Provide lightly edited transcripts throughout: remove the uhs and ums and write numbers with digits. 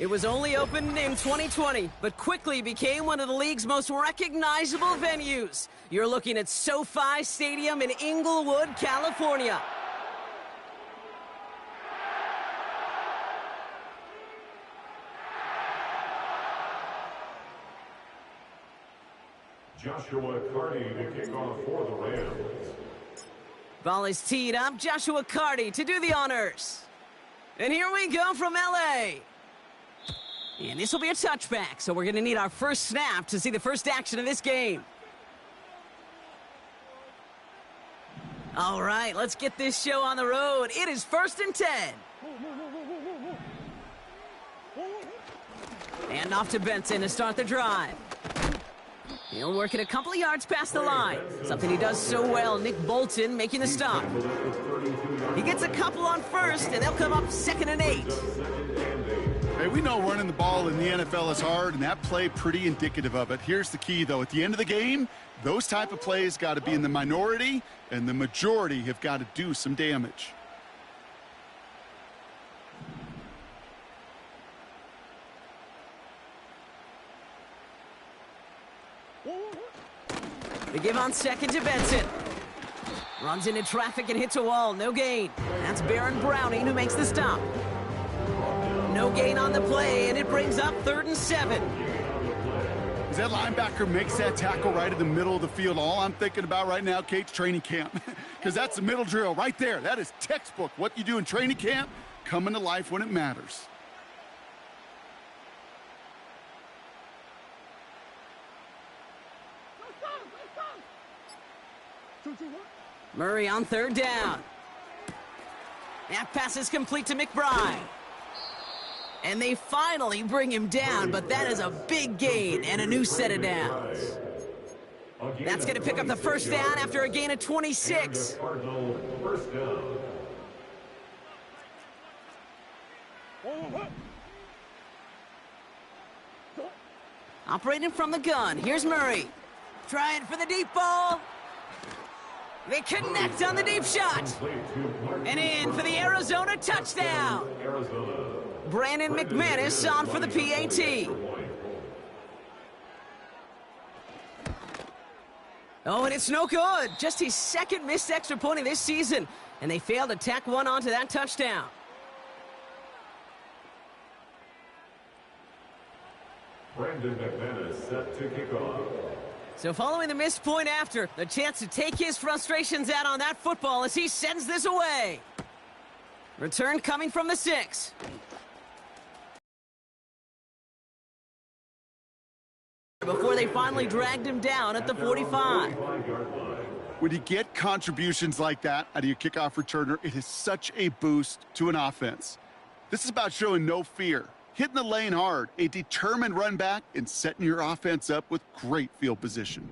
It was only opened in 2020, but quickly became one of the league's most recognizable venues. You're looking at SoFi Stadium in Inglewood, California. Joshua Carty to kick off for the Rams. Ball is teed up. Joshua Carty to do the honors. And here we go from LA. And this will be a touchback, so we're going to need our first snap to see the first action of this game. All right, let's get this show on the road. It is 1st and 10. And off to Benson to start the drive. He'll work it a couple of yards past the line. Something he does so well. Nick Bolton making the stop. He gets a couple on first, and they'll come up 2nd and 8. Hey, we know running the ball in the NFL is hard, and that play pretty indicative of it. Here's the key, though. At the end of the game, those type of plays got to be in the minority, and the majority have got to do some damage. They give on 2nd to Benson. Runs into traffic and hits a wall. No gain. That's Baron Browning who makes the stop. No gain on the play, and it brings up 3rd and 7. As that linebacker makes that tackle right in the middle of the field, all I'm thinking about right now, Kate's training camp. Because that's the middle drill right there. That is textbook. What you do in training camp, coming to life when it matters. Murray on 3rd down. That pass is complete to McBride. And they finally bring him down, but that is a big gain and a new set of downs. That's going to pick up the 1st down after a gain of 26. Operating from the gun. Here's Murray. Trying for the deep ball. They connect on the deep shot. And in for the Arizona touchdown. Brandon McManus on for the PAT. Oh, and it's no good. Just his 2nd missed extra point of this season. And they failed to tack one onto that touchdown. Brandon McManus set to kick off. So following the missed point after, the chance to take his frustrations out on that football as he sends this away. Return coming from the 6. Before they finally dragged him down at the 45. When you get contributions like that out of your kickoff returner, it is such a boost to an offense. This is about showing no fear, hitting the lane hard, a determined run back, and setting your offense up with great field position.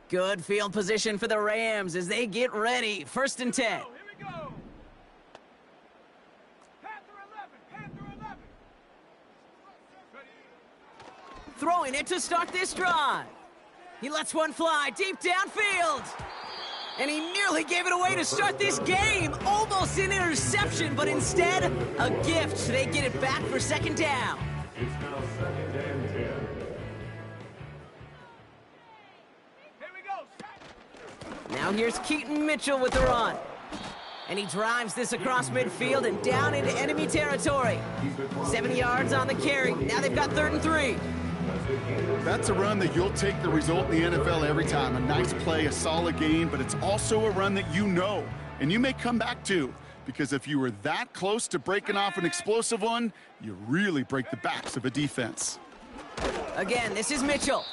Good field position for the Rams as they get ready. 1st and 10. Here we go. Panther 11. Throwing it to start this drive. He lets one fly deep downfield. And he nearly gave it away to start this game. Almost an interception, but instead, a gift. They get it back for 2nd down. It's now 2nd and 10. Here we go. Now here's Keaton Mitchell with the run. And he drives this across midfield and down into enemy territory. 7 yards on the carry. Now they've got 3rd and 3. That's a run that you'll take the result in the NFL every time. A nice play, a solid game, but it's also a run that you know, and you may come back to, because if you were that close to breaking off an explosive one, you really break the backs of a defense. Again, this is Mitchell.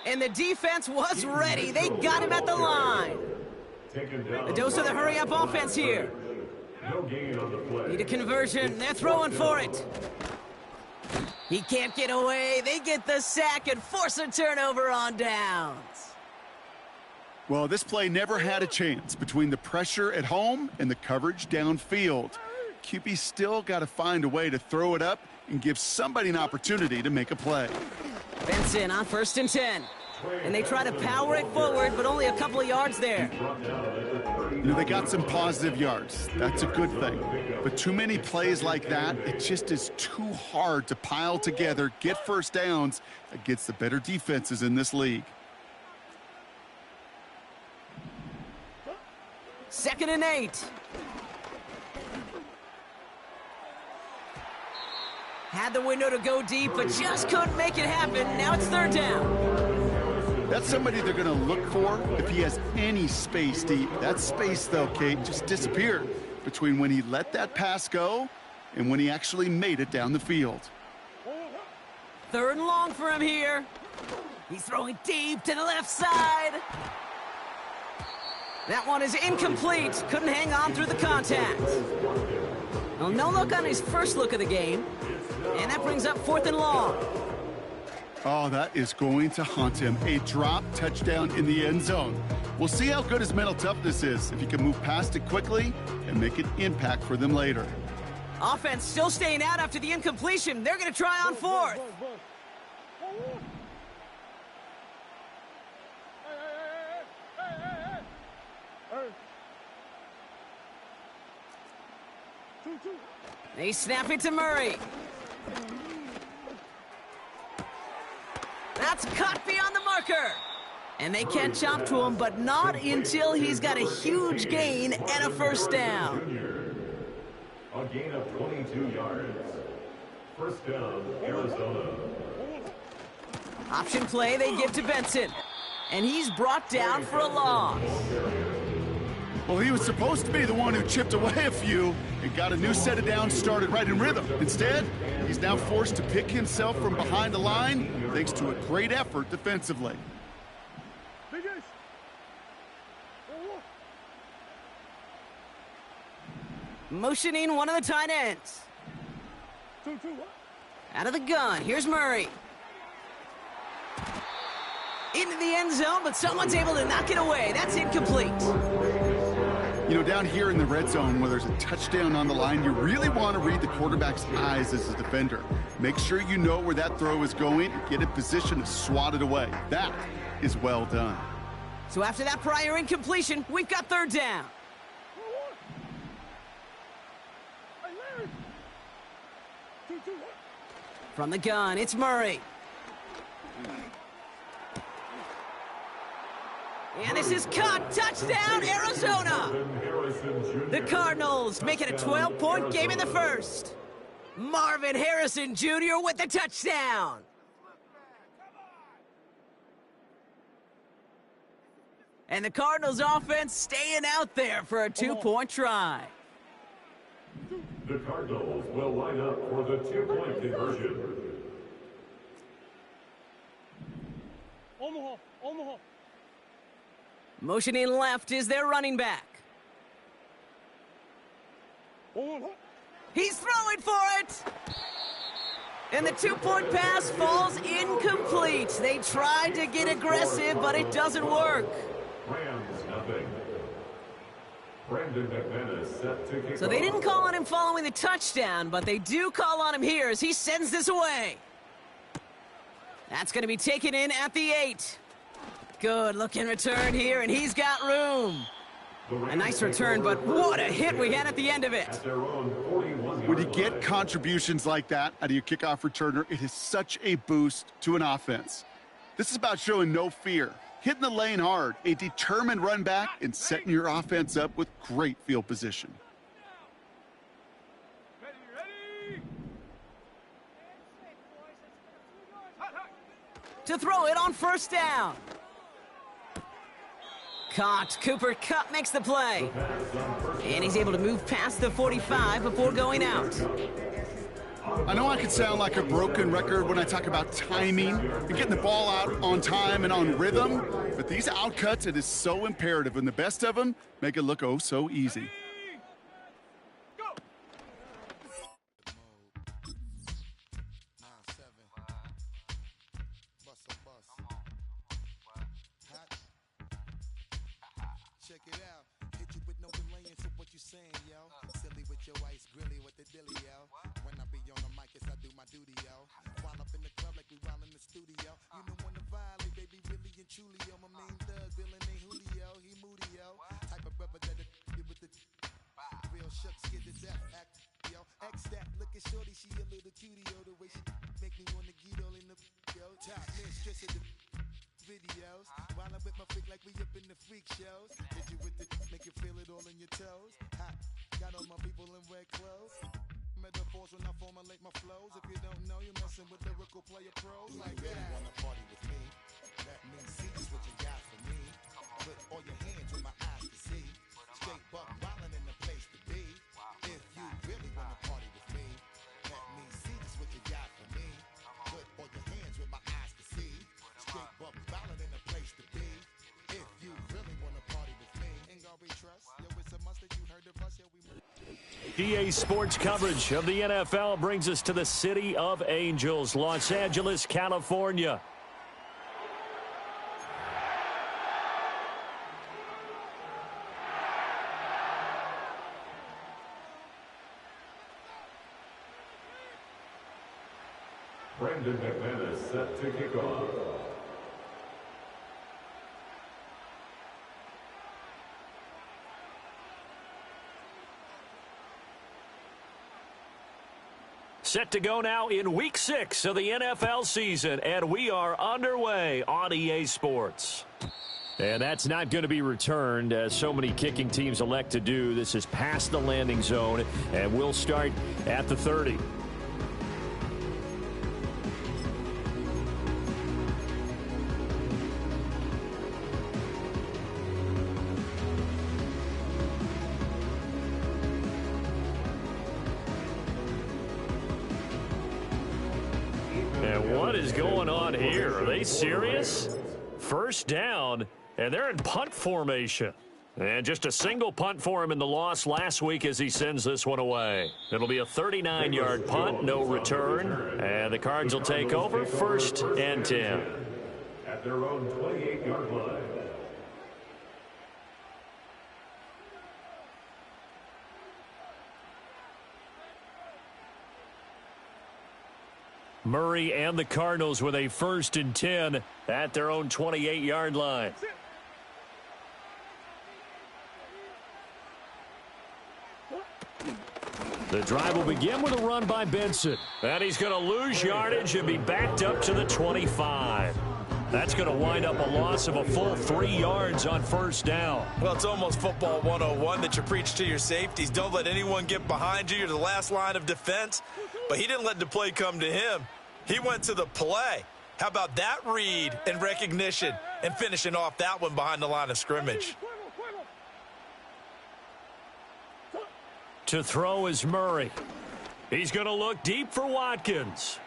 And the defense was ready. They got him at the line. A dose of the hurry-up offense here. No gain on the play. Need a conversion. They're throwing for it. He can't get away. They get the sack and force a turnover on downs. Well, this play never had a chance between the pressure at home and the coverage downfield. QB still got to find a way to throw it up and give somebody an opportunity to make a play. Benson on 1st and 10. And they try to power it forward, but only a couple of yards there. You know, they got some positive yards. That's a good thing. But too many plays like that, it just is too hard to pile together, get first downs against the better defenses in this league. 2nd and 8. Had the window to go deep, but just couldn't make it happen. Now it's 3rd down. That's somebody they're going to look for if he has any space deep. That space, though, Kate, just disappeared between when he let that pass go and when he actually made it down the field. 3rd and long for him here. He's throwing deep to the left side. That one is incomplete. Couldn't hang on through the contact. Well, no look on his first look of the game. And that brings up 4th and long. Oh, that is going to haunt him. A drop touchdown in the end zone. We'll see how good his mental toughness is, if he can move past it quickly and make an impact for them later. Offense still staying out after the incompletion. They're going to try on 4th. They snap it to Murray. That's caught beyond the marker. And they can't chop to him, but not until he's got a huge gain and a 1st down. A gain of 22 yards. 1st down, Arizona. Option play they give to Benson. And he's brought down for a loss. Well, he was supposed to be the one who chipped away a few and got a new set of downs started right in rhythm. Instead, he's now forced to pick himself from behind the line thanks to a great effort defensively. Motioning one of the tight ends. Out of the gun, here's Murray. Into the end zone, but someone's able to knock it away. That's incomplete. You know, down here in the red zone where there's a touchdown on the line, you really want to read the quarterback's eyes as a defender. Make sure you know where that throw is going and get in position to swat it away. That is well done. So after that prior incompletion, we've got 3rd down. From the gun, it's Murray. And this is caught. Touchdown, Arizona. The Cardinals make it a 12-point game in the 1st. Marvin Harrison Jr. with the touchdown. And the Cardinals offense staying out there for a 2-point try. The Cardinals will line up for the 2-point conversion. Omaha. Motioning left is their running back. He's throwing for it! And the 2-point pass falls incomplete. They tried to get aggressive, but it doesn't work. Rams, nothing. Brandon McManus set to kick So they off. didn't call on him following the touchdown, but they do call on him here as he sends this away. That's going to be taken in at the 8. Good looking return here, and he's got room. A nice return, but what a hit we had at the end of it. At their own 41-yard When you get line. contributions like that out of your kickoff returner, it is such a boost to an offense. This is about showing no fear, hitting the lane hard, a determined run back, and setting your offense up with great field position. Ready. To throw it on 1st down. Caught. Cooper Kupp makes the play. And he's able to move past the 45 before going out. I know I could sound like a broken record when I talk about timing and getting the ball out on time and on rhythm, but these outcuts, it is so imperative, and the best of them make it look oh so easy. Check it out. Hit you with no delaying, so what you saying, yo? Silly with your ice grilly with the dilly, yo. When I be on the mic, yes, I do my duty, yo. While up in the club like we while in the studio. You know when to violate, baby, really and truly, yo. My main thug, Bill and Julio, he moody, yo. type of brother that'll you with the real shook, scared to death. Act, yo, X that, looking shorty, she a little cutie, yo. The way she make me wanna get all in the yo. Top mistress of the videos. While I'm with my freak like we up in the freak shows. Hit you with the make you feel it all in your toes. Hot, got all my people in red clothes. Metaphors when I formulate my flows. If you don't know, you're messing with lyrical player pros like that. You really wanna party with me? Let me see just what you got for me. Put all your hands where my eyes can see. Straight buck wildin' in the place to be. If you really wanna party with me, let me see just what you got for me. Put all your hands where my eyes can see. Straight buck wildin' in the place to be. If you really wanna party with me, ain't gonna be trust. Yo, it's a must that you heard of us. Yo, we EA Sports coverage of the NFL brings us to the City of Angels, Los Angeles, California. Brandon McManus set to kick off. Set to go now in Week 6 of the NFL season, and we are underway on EA Sports. And that's not going to be returned, as so many kicking teams elect to do. This is past the landing zone, and we'll start at the 30. What is going on here? Are they serious? First down, and they're in punt formation. And just a single punt for him in the loss last week as he sends this one away. It'll be a 39-yard punt, no return. And the Cards will take over, 1st and 10. At their own 28-yard line. Murray and the Cardinals with a 1st and 10 at their own 28-yard line. The drive will begin with a run by Benson. And he's going to lose yardage and be backed up to the 25. That's going to wind up a loss of a full 3 yards on 1st down. Well, it's almost football 101 that you preach to your safeties. Don't let anyone get behind you. You're the last line of defense. But he didn't let the play come to him. He went to the play. How about that read and recognition and finishing off that one behind the line of scrimmage? To throw is Murray. He's going to look deep for Watkins.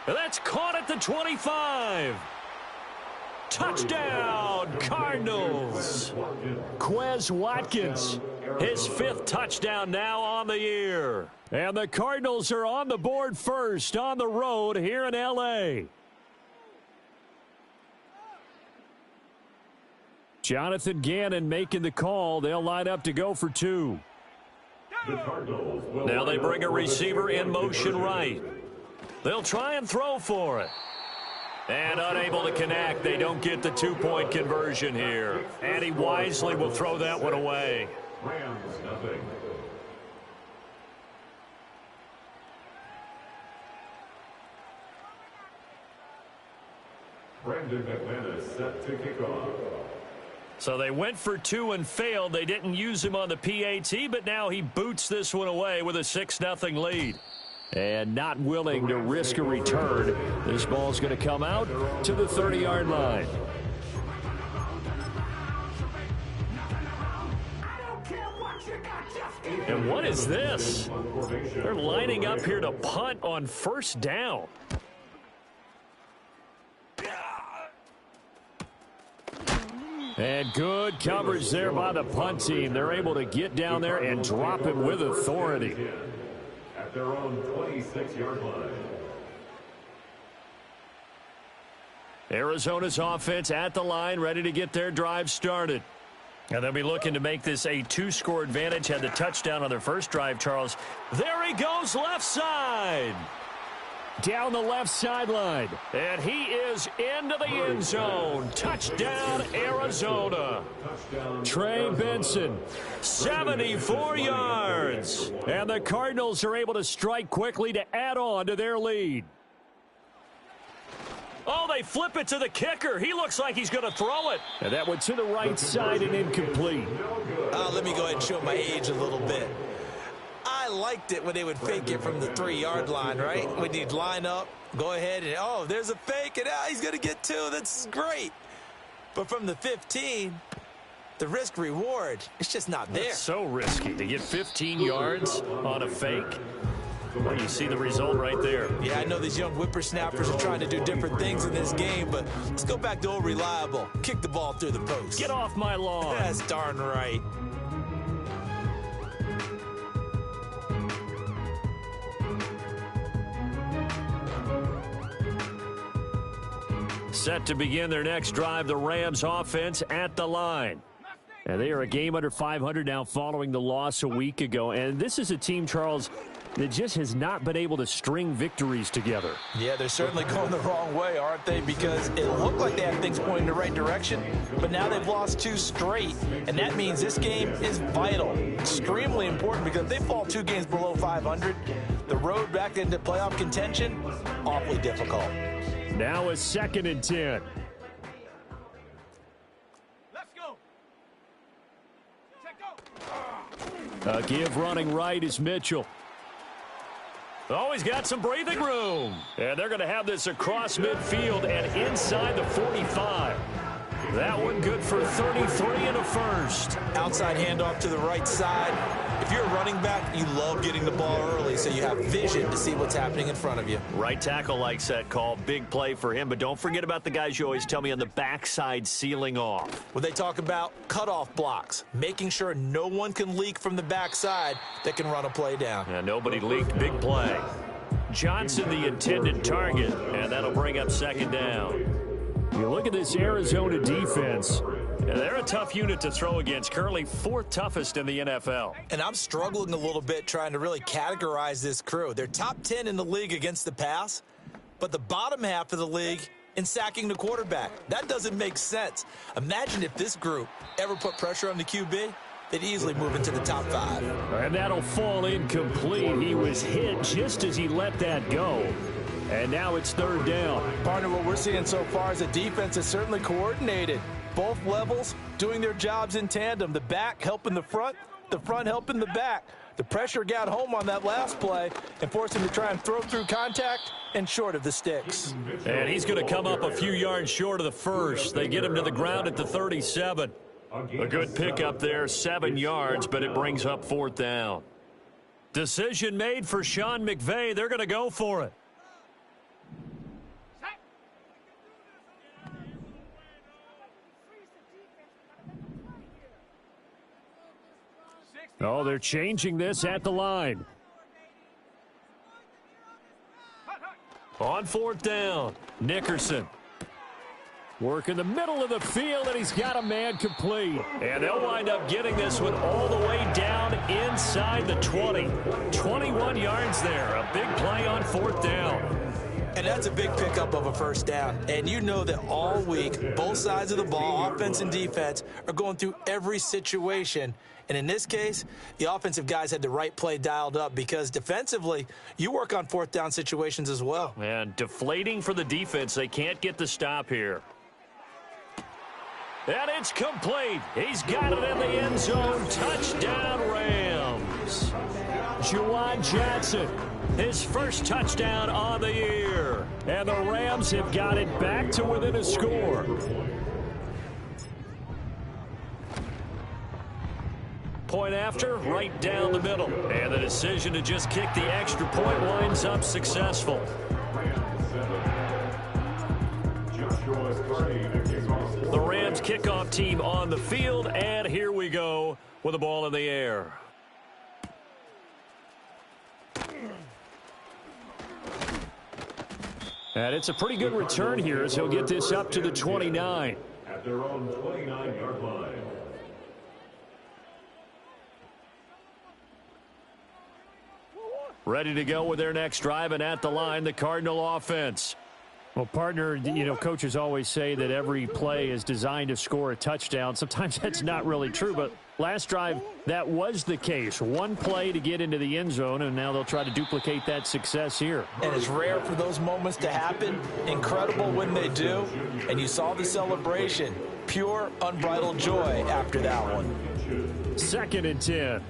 And that's caught at the 25. Touchdown, Cardinals. Quez Watkins, his 5th touchdown now on the year. And the Cardinals are on the board first on the road here in L.A. Jonathan Gannon making the call. They'll line up to go for 2. Now they bring a receiver in motion right. They'll try and throw for it. And unable to connect. They don't get the 2-point conversion here. And he wisely will throw that one away. Rams nothing. Brandon McManus set to kick off. So they went for 2 and failed. They didn't use him on the PAT, but now he boots this one away with a 6-0 lead. And not willing to risk a return. This ball's going to come out to the 30-yard line. And what is this? They're lining up here to punt on 1st down. And good coverage there by the punt team. They're able to get down there and drop it with authority. At their own 26-yard line. Arizona's offense at the line, ready to get their drive started. And they'll be looking to make this a 2-score advantage. Had the touchdown on their first drive, Charles. There he goes, left side. down the left sideline. And he is into the end zone. Touchdown, Arizona. Trey Benson, 74 yards. And the Cardinals are able to strike quickly to add on to their lead. Oh, they flip it to the kicker. He looks like he's going to throw it. And that went to the right side and incomplete. Let me go ahead and show my age a little bit. I liked it when they would fake it from the 3-yard line, right? When you'd line up, go ahead and, oh, there's a fake, and he's going to get 2. That's great. But from the 15, the risk-reward, it's just not there. That's so risky to get 15 yards on a fake. Well, you see the result right there. Yeah, I know these young whippersnappers are trying to do different things in this game, but let's go back to old reliable. Kick the ball through the post. Get off my lawn. That's darn right. Set to begin their next drive, the Rams offense at the line. And they are a game under 500 now following the loss a week ago. And this is a team, Charles, that just has not been able to string victories together. Yeah, they're certainly going the wrong way, aren't they? Because it looked like they had things pointing in the right direction, but now they've lost 2 straight. And that means this game is vital, extremely important, because if they fall 2 games below 500, the road back into playoff contention, awfully difficult. Now a 2nd and 10. Let's go. Check go. A give running right is Mitchell. Oh, he's got some breathing room. And they're going to have this across midfield and inside the 45. That one good for 33 and a first. Outside handoff to the right side. If you're a running back, you love getting the ball early so you have vision to see what's happening in front of you. Right tackle likes that call. Big play for him. But don't forget about the guys you always tell me on the backside sealing off. When they talk about cutoff blocks, making sure no one can leak from the backside that can run a play down. Yeah, nobody leaked. Big play. Johnson the intended target, and that'll bring up 2nd down. You look at this Arizona defense. Yeah, they're a tough unit to throw against, currently 4th toughest in the NFL. And I'm struggling a little bit trying to really categorize this crew. They're top 10 in the league against the pass, but the bottom half of the league in sacking the quarterback. That doesn't make sense. Imagine if this group ever put pressure on the QB, they'd easily move into the top 5. And that'll fall incomplete. He was hit just as he let that go. And now it's 3rd down. Partner, what we're seeing so far is a defense that's certainly coordinated. Both levels doing their jobs in tandem. The back helping the front helping the back. The pressure got home on that last play and forced him to try and throw through contact and short of the sticks. And he's going to come up a few yards short of the first. They get him to the ground at the 37. A good pickup there, 7 yards, but it brings up 4th down. Decision made for Sean McVay. They're going to go for it. Oh, they're changing this at the line. On 4th down, Nickerson. Work in the middle of the field, and he's got a man complete. And they'll wind up getting this one all the way down inside the 20. 21 yards there. A big play on 4th down. And that's a big pickup of a 1st down. And you know that all week, both sides of the ball, offense and defense, are going through every situation. And in this case, the offensive guys had the right play dialed up because defensively, you work on 4th down situations as well. And deflating for the defense. They can't get the stop here. And it's complete. He's got it in the end zone. Touchdown, Rams. Juwan Johnson, his first touchdown on the year. And the Rams have got it back to within a score. Point after, right down the middle. And the decision to just kick the extra point winds up successful. The Rams kickoff team on the field, and here we go with the ball in the air. And it's a pretty good return here as he'll get this up to the 29. At their own 29-yard line. ready to go with their next drive, and at the line, the Cardinal offense. Well, partner, coaches always say that every play is designed to score a touchdown. Sometimes that's not really true, but last drive, that was the case. One play to get into the end zone, and now they'll try to duplicate that success here. And it's rare for those moments to happen. Incredible when they do. And you saw the celebration. Pure, unbridled joy after that one. 2nd and 10.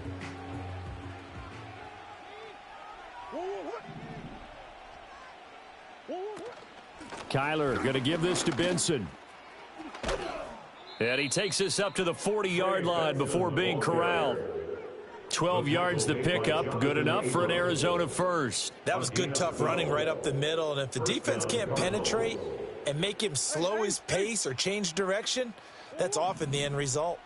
Kyler going to give this to Benson. And he takes this up to the 40-yard line before being corralled. 12 yards the pickup, good enough for an Arizona first. That was good, tough running right up the middle. And if the defense can't penetrate and make him slow his pace or change direction, that's often the end result.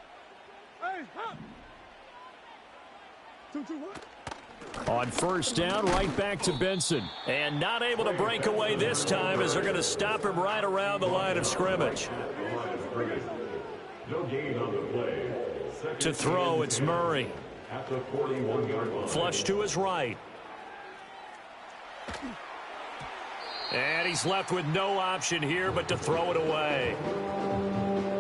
On 1st down, right back to Benson. And not able to break away this time as they're going to stop him right around the line of scrimmage. No gain on the play. To throw, it's Murray. At the 41-yard line. Flush to his right. And he's left with no option here but to throw it away.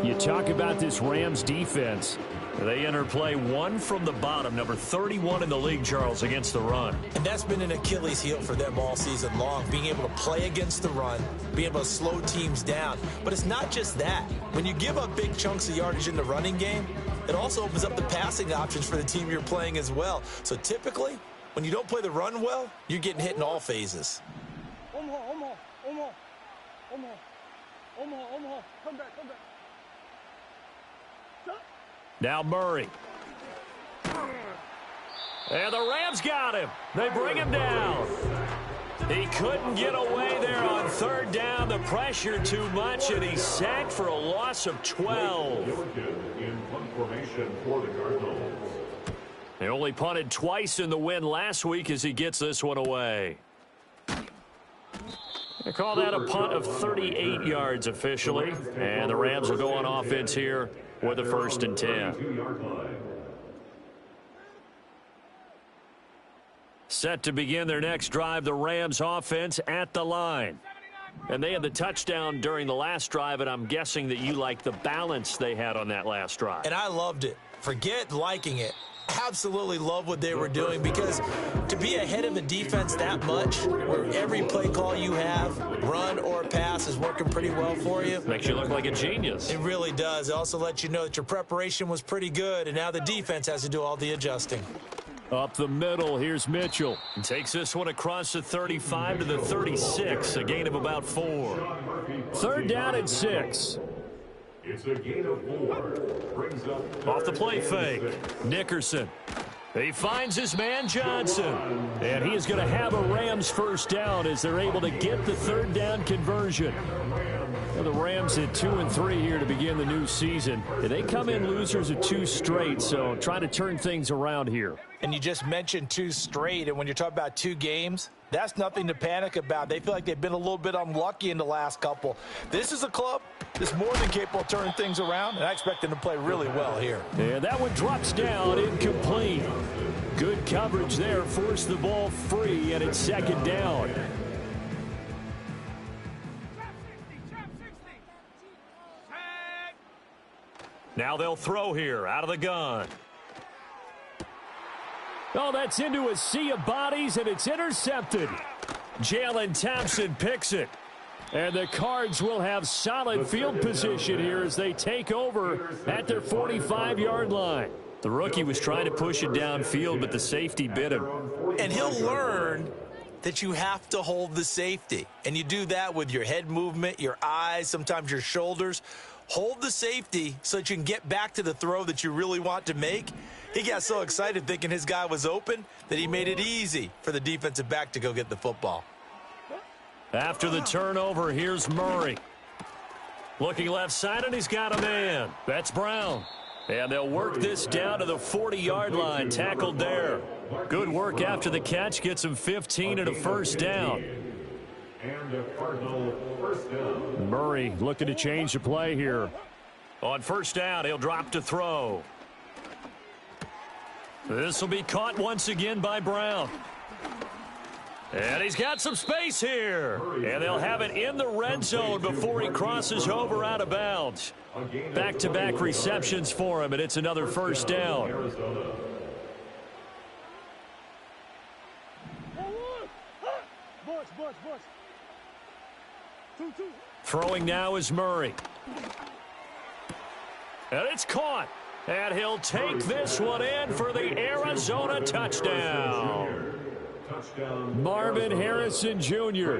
You talk about this Rams defense. They enter play one from the bottom, number 31 in the league, Charles, against the run. And that's been an Achilles heel for them all season long, being able to play against the run, being able to slow teams down. But it's not just that. When you give up big chunks of yardage in the running game, it also opens up the passing options for the team you're playing as well. So typically, when you don't play the run well, you're getting hit in all phases. Omaha, come back. Now Murray. And the Rams got him. They bring him down. He couldn't get away there on 3rd down. The pressure too much, and he's sacked for a loss of 12. In punt formation for the Cardinals. They only punted twice in the win last week as he gets this one away. They call that a punt of 38 yards officially. And the Rams will go on offense here with a 1st and 10. Set to begin their next drive, the Rams offense at the line. And they had the touchdown during the last drive, and I'm guessing that you like the balance they had on that last drive. And I loved it. Forget liking it. Absolutely love what they were doing, because to be ahead of a defense that much, where every play call you have, run or pass, is working pretty well for you. Makes you look like a genius. It really does. It also lets you know that your preparation was pretty good, and now the defense has to do all the adjusting. Up the middle, here's Mitchell. He takes this one across the 35 to the 36, a gain of about 4. 3rd down and 6. It's a gain of 4. Brings up off the play fake. Nickerson. He finds his man Johnson. And he is going to have a Rams 1st down as they're able to get the 3rd down conversion. Well, the Rams at 2-3 here to begin the new season. They come in losers of 2 straight, so trying to turn things around here. And you just mentioned 2 straight, and when you're talking about 2 games, that's nothing to panic about. They feel like they've been a little bit unlucky in the last couple. This is a club that's more than capable of turning things around, and I expect them to play really well here. And that one drops down, incomplete. Good coverage there, forced the ball free, and it's 2nd down. Now they'll throw here, out of the gun. Oh, that's into a sea of bodies, and it's intercepted. Jalen Thompson picks it. And the Cards will have solid field position here as they take over at their 45-yard line. The rookie was trying to push it downfield, but the safety bit him. And he'll learn that you have to hold the safety. And you do that with your head movement, your eyes, sometimes your shoulders. Hold the safety so that you can get back to the throw that you really want to make. He got so excited thinking his guy was open that he made it easy for the defensive back to go get the football. After the turnover, here's Murray. Looking left side, and he's got a man. That's Brown. And they'll work this down to the 40-yard line, tackled there. Good work after the catch, gets him 15 and a 1st down. And a Cardinal 1st down. Murray looking to change the play here. On 1st down, he'll drop to throw. This will be caught once again by Brown. And he's got some space here. And they'll have it in the red zone before he crosses over out of bounds. Back-to-back receptions for him, and it's another first down. Throwing now is Murray. And it's caught. And he'll take this one in for the Arizona touchdown. Marvin Harrison Jr.,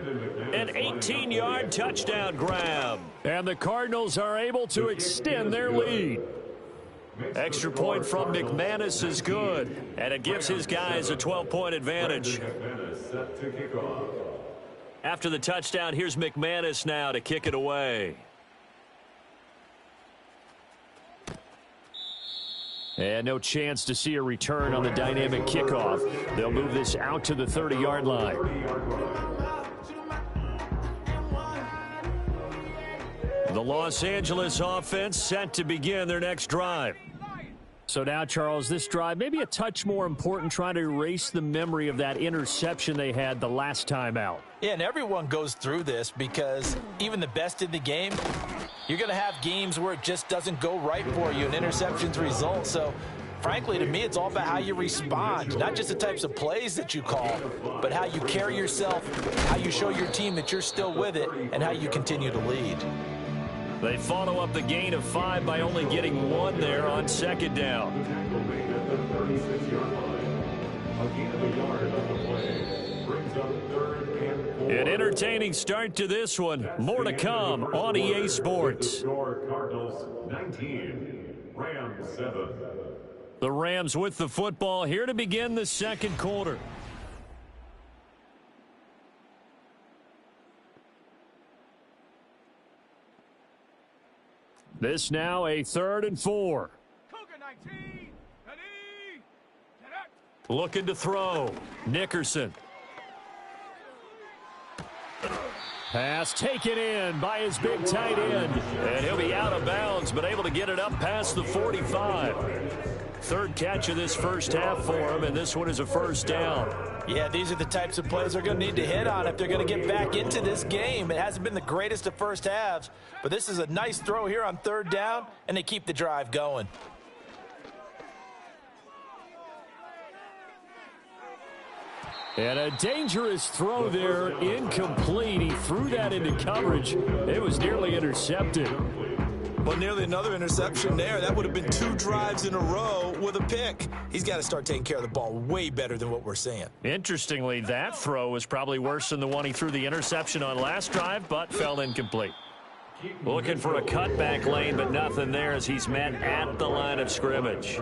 an 18-yard touchdown grab. And the Cardinals are able to extend their lead. Extra point from McManus is good, and it gives his guys a 12-point advantage. After the touchdown, here's McManus now to kick it away. And no chance to see a return on the dynamic kickoff. They'll move this out to the 30-yard line. The Los Angeles offense set to begin their next drive. So now, Charles, this drive maybe a touch more important, trying to erase the memory of that interception they had the last time out. Yeah, and everyone goes through this because even the best in the game, you're going to have games where it just doesn't go right for you and interceptions result. So, frankly, to me, it's all about how you respond, not just the types of plays that you call, but how you carry yourself, how you show your team that you're still with it, and how you continue to lead. They follow up the gain of 5 by only getting 1 there on second down. An entertaining start to this one. More to come on EA Sports. Cardinals 19, Rams 7. The Rams with the football here to begin the second quarter. This now a 3rd and 4. Looking to throw. Nickerson. Pass taken in by his big tight end. And he'll be out of bounds, but able to get it up past the 45. 3rd catch of this first half for him, and this one is a first down. Yeah, these are the types of plays they're going to need to hit on if they're going to get back into this game. It hasn't been the greatest of first halves, but this is a nice throw here on 3rd down, and they keep the drive going. And a dangerous throw there, incomplete. He threw that into coverage. It was nearly intercepted. Well, nearly another interception there. That would have been 2 drives in a row with a pick. He's got to start taking care of the ball way better than what we're seeing. Interestingly, that throw was probably worse than the one he threw the interception on last drive, but fell incomplete. Looking for a cutback lane, but nothing there as he's met at the line of scrimmage.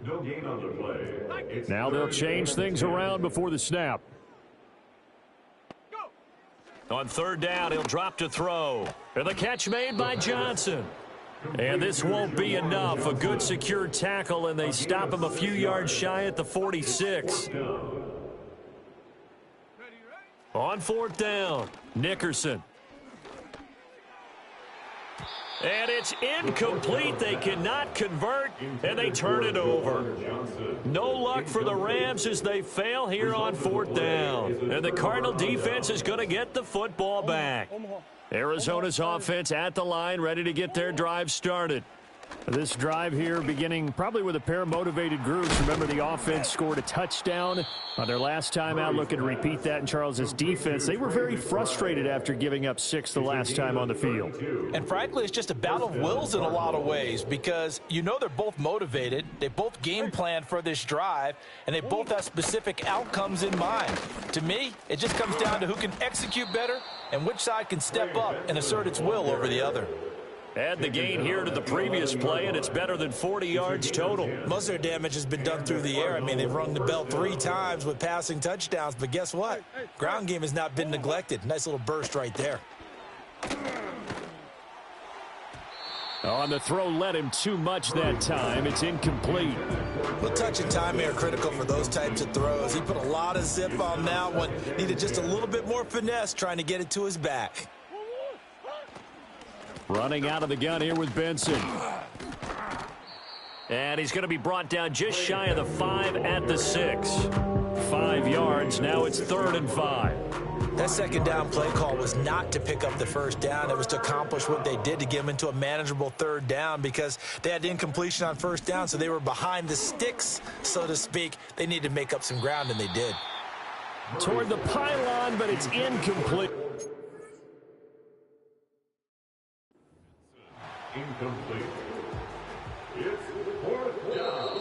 No gain on the play. Now they'll change things around before the snap. On 3rd down, he'll drop to throw. And the catch made by Johnson. And this won't be enough. A good secure tackle, and they stop him a few yards shy at the 46. On 4th down, Nickerson. And it's incomplete. They cannot convert, and they turn it over. No luck for the Rams as they fail here on 4th down. And the Cardinal defense is going to get the football back. Arizona's offense at the line, ready to get their drive started. This drive here beginning probably with a pair of motivated groups. Remember, the offense scored a touchdown on their last time out. Looking to repeat that in Charles's defense. They were very frustrated after giving up 6 the last time on the field. And frankly, it's just a battle of wills in a lot of ways because you know they're both motivated. They both game planned for this drive, and they both have specific outcomes in mind. To me, it just comes down to who can execute better and which side can step up and assert its will over the other. Add the gain here to the previous play, and it's better than 40 yards total. Most of their damage has been done through the air. I mean, they've rung the bell 3 times with passing touchdowns, but guess what? Ground game has not been neglected. Nice little burst right there. On the throw, led him too much that time. It's incomplete. Well, touch and timing are critical for those types of throws. He put a lot of zip on that one. Needed just a little bit more finesse trying to get it to his back. Running out of the gun here with Benson. And he's going to be brought down just shy of the 5 at the 6. 5 yards. Now it's 3rd and 5. That second down play call was not to pick up the first down. It was to accomplish what they did to get them into a manageable 3rd down because they had incompletion on 1st down, so they were behind the sticks, so to speak. They needed to make up some ground, and they did. Toward the pylon, but it's incomplete. Incomplete. It's 4th down.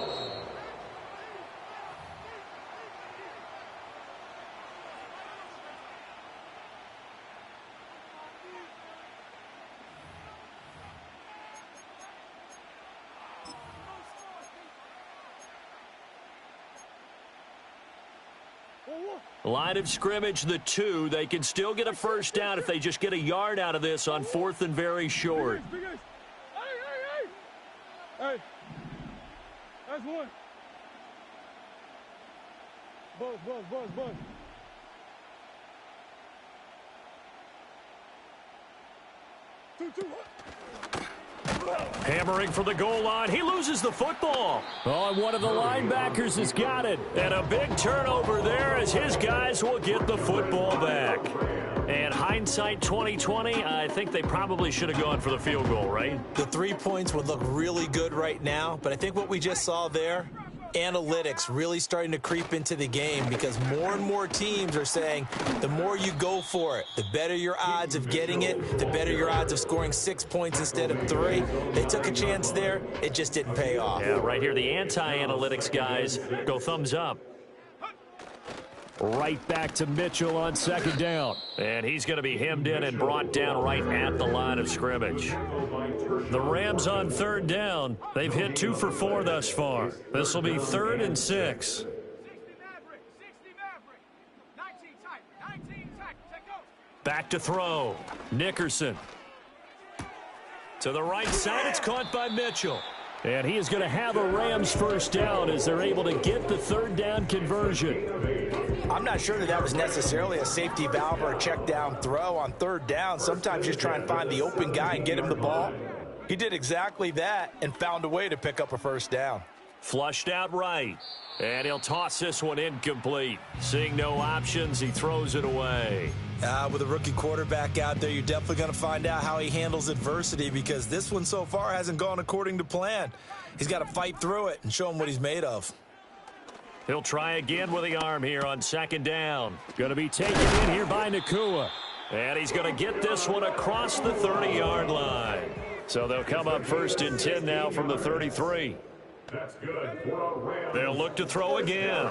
Line of scrimmage, the 2. They can still get a first down if they just get a yard out of this on 4th and very short. Hey, that's one. Buzz. Two. Hammering for the goal line. He loses the football. Oh, and one of the linebackers has got it. And a big turnover there as his guys will get the football back. And hindsight 2020, I think they probably should have gone for the field goal, right? The 3 points would look really good right now, but I think what we just saw there, analytics really starting to creep into the game because more and more teams are saying the more you go for it, the better your odds of getting it, the better your odds of scoring 6 points instead of 3. They took a chance there. It just didn't pay off. Yeah, right here, the anti-analytics guys go thumbs up. Right back to Mitchell on 2nd down. And he's going to be hemmed in and brought down right at the line of scrimmage. The Rams on 3rd down. They've hit 2 for 4 thus far. This will be 3rd and 6. Back to throw. Nickerson. To the right side, it's caught by Mitchell. And he is going to have a Rams first down as they're able to get the 3rd down conversion. I'm not sure that was necessarily a safety valve or a check down throw on 3rd down. Sometimes you just try and find the open guy and get him the ball. He did exactly that and found a way to pick up a first down. Flushed out right. And he'll toss this one incomplete. Seeing no options, he throws it away. With a rookie quarterback out there, you're definitely going to find out how he handles adversity because this one so far hasn't gone according to plan. He's got to fight through it and show him what he's made of. He'll try again with the arm here on 2nd down. Going to be taken in here by Nacua. And he's going to get this one across the 30-yard line. So they'll come up 1st and 10 now from the 33. That's good for a Rams. They'll look to throw again.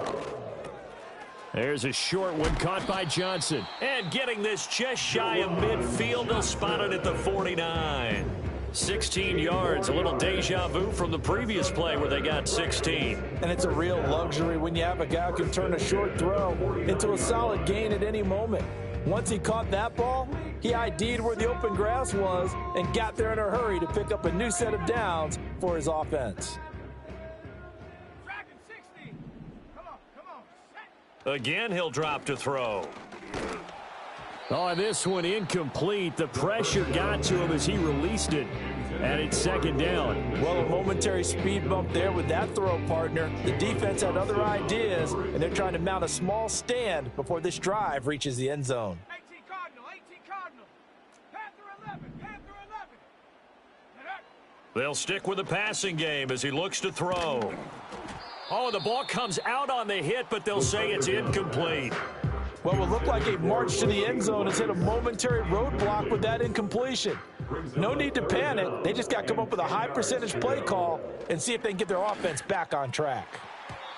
There's a short one caught by Johnson. And getting this just shy of midfield, they'll spot it at the 49. 16 yards, a little deja vu from the previous play where they got 16. And it's a real luxury when you have a guy who can turn a short throw into a solid gain at any moment. Once he caught that ball, he ID'd where the open grass was and got there in a hurry to pick up a new set of downs for his offense. Again, he'll drop to throw. Oh, this one incomplete. The pressure got to him as he released it. And it's 2nd down. Well, a momentary speed bump there with that throw, partner. The defense had other ideas, and they're trying to mount a small stand before this drive reaches the end zone. 18 Cardinal. Panther 11. They'll stick with the passing game as he looks to throw. Oh, the ball comes out on the hit, but they'll say it's incomplete. Well, it will look like a march to the end zone has hit a momentary roadblock with that incompletion. No need to panic. They just got to come up with a high percentage play call and see if they can get their offense back on track.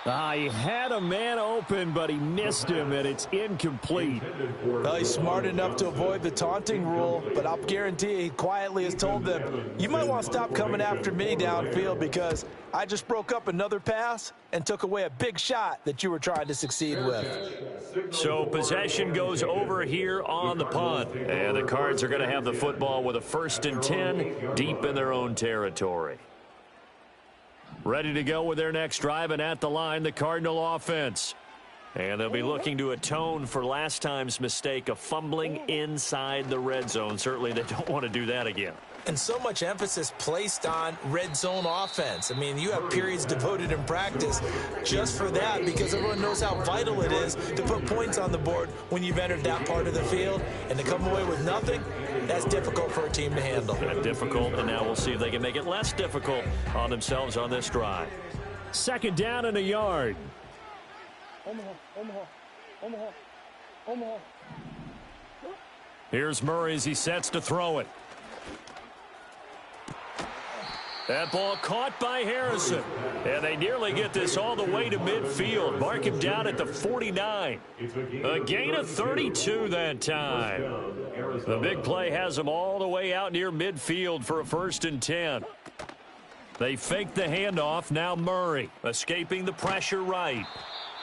He had a man open, but he missed him, and it's incomplete. Well, he's smart enough to avoid the taunting rule, but I'll guarantee he quietly has told them, you might want to stop coming after me downfield because I just broke up another pass and took away a big shot that you were trying to succeed with. So possession goes over here on the punt, and the Cards are going to have the football with a 1st and 10 deep in their own territory. Ready to go with their next drive, and at the line, the Cardinal offense. And they'll be looking to atone for last time's mistake of fumbling inside the red zone. Certainly they don't want to do that again. And so much emphasis placed on red zone offense. I mean, you have periods devoted in practice just for that because everyone knows how vital it is to put points on the board when you've entered that part of the field. And to come away with nothing, that's difficult for a team to handle. Difficult, and now we'll see if they can make it less difficult on themselves on this drive. 2nd down and a yard. Here's Murray as he sets to throw it. That ball caught by Harrison. And they nearly get this all the way to midfield. Mark him down at the 49. A gain of 32 that time. The big play has them all the way out near midfield for a 1st and 10. They fake the handoff. Now Murray escaping the pressure right.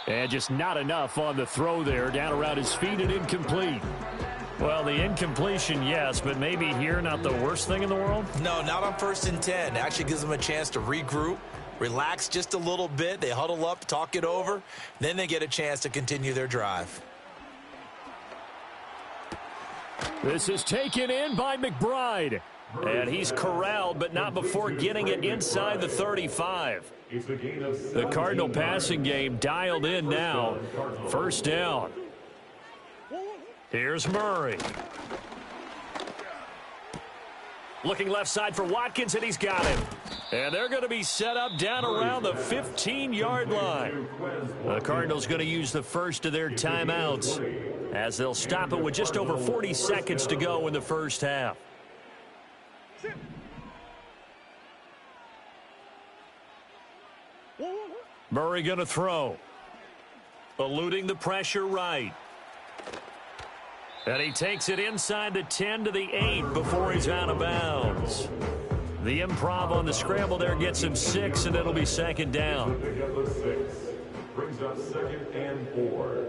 And just not enough on the throw there. Down around his feet and incomplete. Well, the incompletion, yes, but maybe here not the worst thing in the world? No, not on 1st and 10. Actually gives them a chance to regroup, relax just a little bit. They huddle up, talk it over. Then they get a chance to continue their drive. This is taken in by McBride. And he's corralled, but not before getting it inside the 35. The Cardinal passing game dialed in now. 1st down. Here's Murray. Looking left side for Watkins, and he's got him. And they're going to be set up down around the 15-yard line. The Cardinals going to use the first of their timeouts as they'll stop it with just over 40 seconds to go in the 1st half. Murray going to throw. Eluding the pressure right. And he takes it inside the 10 to the 8 before he's out of bounds. The improv on the scramble there gets him 6, and it'll be 2nd down. Brings up 2nd and 4.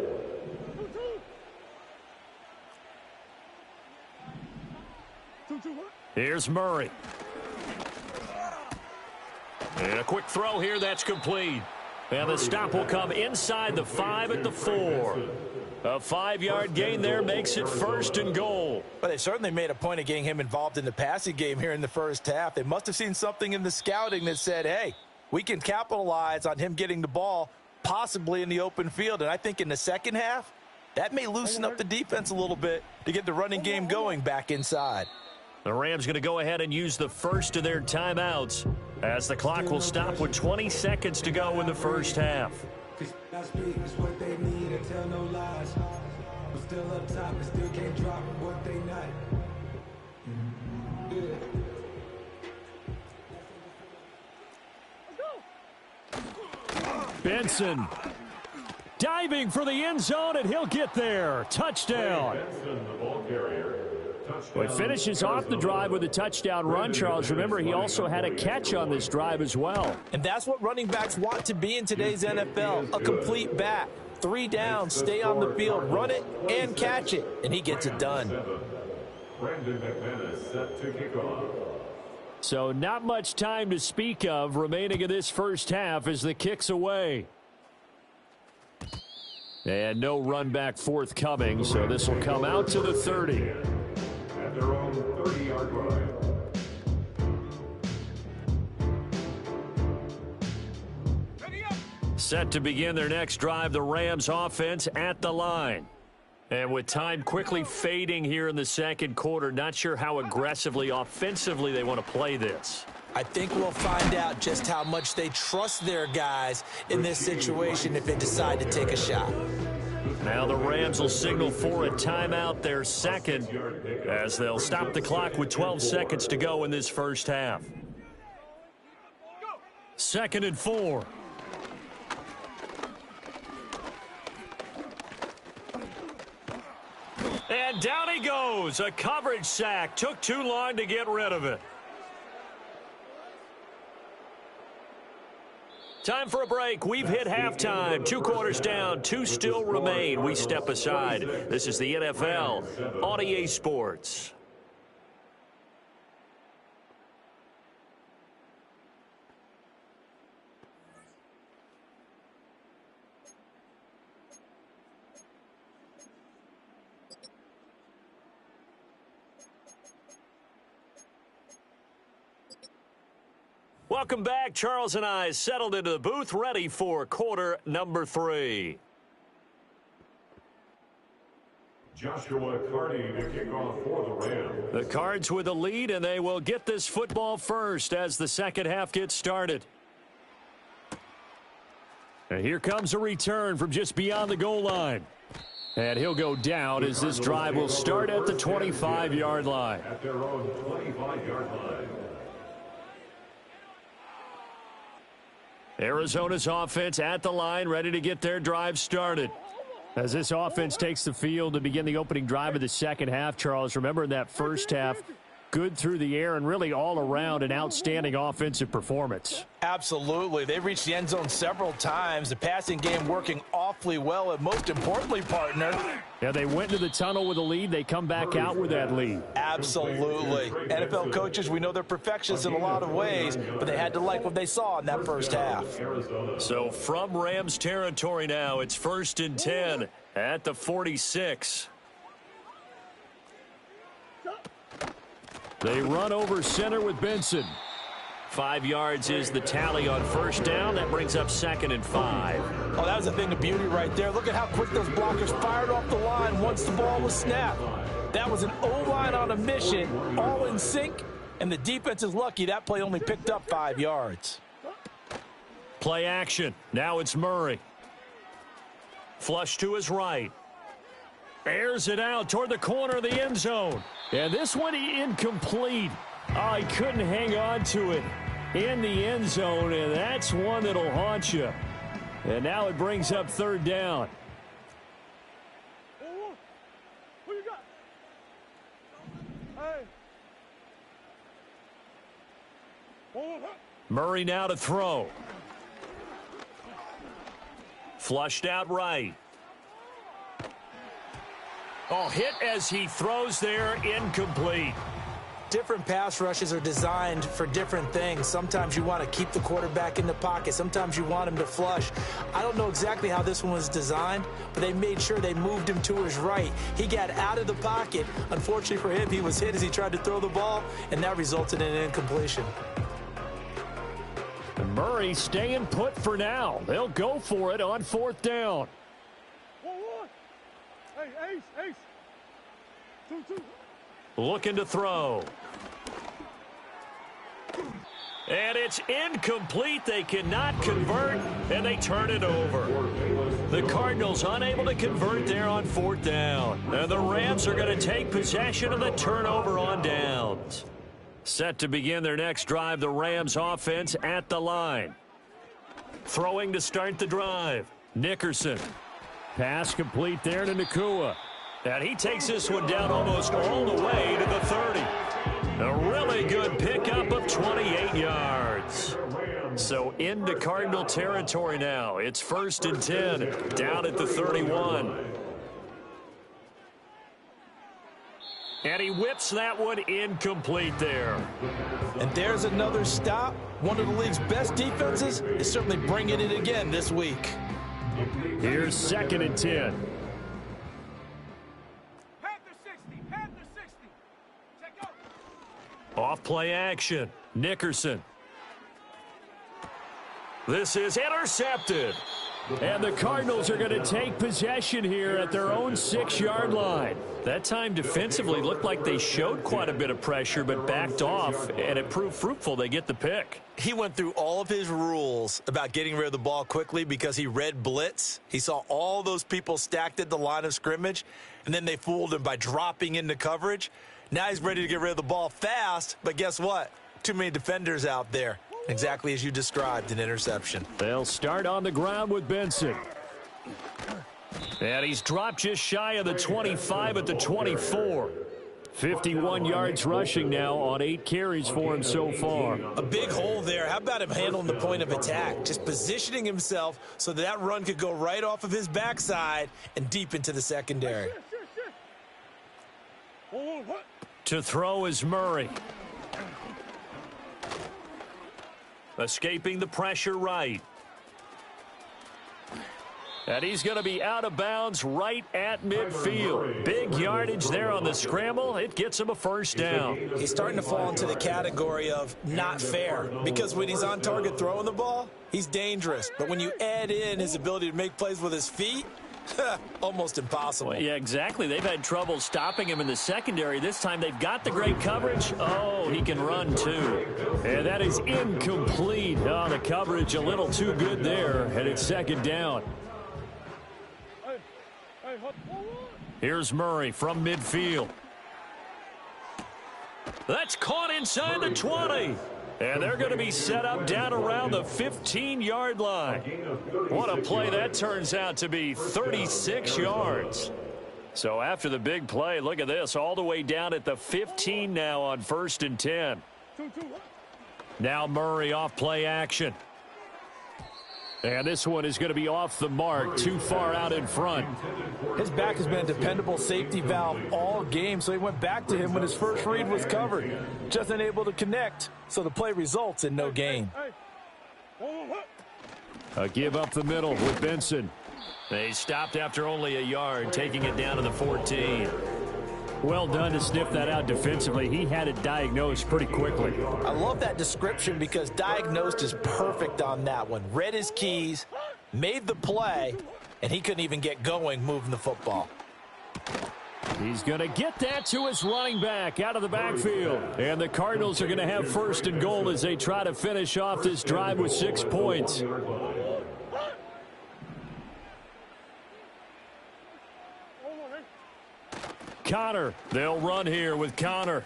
Here's Murray. And a quick throw here, that's complete. And the stop will come inside the 5 at the 4. A 5-yard gain there makes it 1st and goal. But they certainly made a point of getting him involved in the passing game here in the 1st half. They must have seen something in the scouting that said, hey, we can capitalize on him getting the ball possibly in the open field. And I think in the 2nd half, that may loosen up the defense a little bit to get the running game going back inside. The Rams going to go ahead and use the first of their timeouts as the clock will stop with 20 seconds to go in the 1st half. What they need and tell no lies. I'm still up top and still can't drop what they not. Benson diving for the end zone, and he'll get there. Touchdown. Benson, the ball carrier. Well, he finishes off the drive with a touchdown run, Charles. Remember, he also had a catch on this drive as well. And that's what running backs want to be in today's NFL, a complete back. 3 down, stay on the field, run it, and catch it. And he gets it done. Brandon McManus set to kick off. So not much time to speak of remaining in this 1st half as the kick's away. And no run back forthcoming, so this will come out to the 30. At their own 30-yard line. Set to begin their next drive, the Rams offense at the line. And with time quickly fading here in the 2nd quarter, not sure how aggressively, offensively they want to play this. I think we'll find out just how much they trust their guys in this situation if they decide to take a shot. Now the Rams will signal for a timeout, their 2nd, as they'll stop the clock with 12 seconds to go in this 1st half. 2nd and 4. And down he goes. A coverage sack. Took too long to get rid of it. Time for a break. We've hit halftime. 2 quarters down. 2 still remain. We step aside. This is the NFL on EA Sports. Welcome back. Charles and I settled into the booth, ready for quarter number 3. Joshua Carney to kick off for the Rams. The Cards with the lead, and they will get this football first as the second half gets started. And here comes a return from just beyond the goal line. And he'll go down as this drive will start at the 25-yard line. At their own 25-yard line. Arizona's offense at the line, ready to get their drive started. As this offense takes the field to begin the opening drive of the second half, Charles, remember in that first half, good through the air and really all around an outstanding offensive performance. Absolutely. They reached the end zone several times. The passing game working awfully well, and most importantly, partner. Yeah, they went into the tunnel with a lead. They come back out with that lead. Absolutely. NFL coaches, we know they're perfectionists in a lot of ways, but they had to like what they saw in that first half. So from Rams territory now, it's 1st and 10 at the 46. They run over center with Benson. 5 yards is the tally on first down. That brings up 2nd and 5. Oh, that was a thing of beauty right there. Look at how quick those blockers fired off the line once the ball was snapped. That was an O-line on a mission, all in sync, and the defense is lucky that play only picked up 5 yards. Play action. Now it's Murray. Flush to his right. Airs it out toward the corner of the end zone. And this one incomplete. Oh, he couldn't hang on to it in the end zone, and that's one that'll haunt you. And now it brings up 3rd down. Who you got? Hey. Murray now to throw. Flushed out right. Oh, hit as he throws there, incomplete. Different pass rushes are designed for different things. Sometimes you want to keep the quarterback in the pocket. Sometimes you want him to flush. I don't know exactly how this one was designed, but they made sure they moved him to his right. He got out of the pocket. Unfortunately for him, he was hit as he tried to throw the ball, and that resulted in an incompletion. And Murray staying put for now. They'll go for it on 4th down. 1-1. Hey, ace. 2-2. Looking to throw. And it's incomplete. They cannot convert, and they turn it over. The Cardinals unable to convert there on 4th down. And the Rams are going to take possession of the turnover on downs. Set to begin their next drive, the Rams offense at the line. Throwing to start the drive. Nickerson. Pass complete there to Nacua. And he takes this one down almost all the way to the 30. A really good pickup of 28 yards. So into Cardinal territory now. It's 1st and 10 down at the 31. And he whips that one incomplete there. And there's another stop. One of the league's best defenses is certainly bringing it again this week. Here's 2nd and 10. Off play action. Nickerson. This is intercepted. And the Cardinals are going to take possession here at their own 6-yard line. That time defensively looked like they showed quite a bit of pressure but backed off, and it proved fruitful. They get the pick. He went through all of his rules about getting rid of the ball quickly because he read blitz. He saw all those people stacked at the line of scrimmage, and then they fooled him by dropping into coverage. Now he's ready to get rid of the ball fast, but guess what? Too many defenders out there. Exactly as you described, an interception. They'll start on the ground with Benson. And he's dropped just shy of the 25 at the 24. 51 yards rushing now on 8 carries for him so far. A big hole there. How about him handling the point of attack? Just positioning himself so that run could go right off of his backside and deep into the secondary. To throw is Murray. Escaping the pressure right. And he's going to be out of bounds right at midfield. Big yardage there on the scramble. It gets him a first down. He's starting to fall into the category of not fair, because when he's on target throwing the ball, he's dangerous. But when you add in his ability to make plays with his feet, almost impossible. Well, yeah, exactly. They've had trouble stopping him in the secondary. This time they've got the great coverage. Oh, he can run too. And that is incomplete. Oh, the coverage a little too good there, and it's second down. Here's Murray from midfield. That's caught inside the 20. And they're going to be set up down around the 15-yard line. What a play that turns out to be, 36 yards. So after the big play, look at this, all the way down at the 15 now on 1st and 10. Now Murray off play action. And this one is going to be off the mark, too far out in front. His back has been a dependable safety valve all game, so he went back to him when his first read was covered. Just unable to connect, so the play results in no gain. A give up the middle with Benson. They stopped after only a yard, taking it down to the 14. Well done to sniff that out defensively. He had it diagnosed pretty quickly. I love that description because diagnosed is perfect on that one. Read his keys, made the play, and he couldn't even get going moving the football. He's going to get that to his running back out of the backfield. And the Cardinals are going to have 1st and goal as they try to finish off this drive with 6 points. Connor, they'll run here with Connor.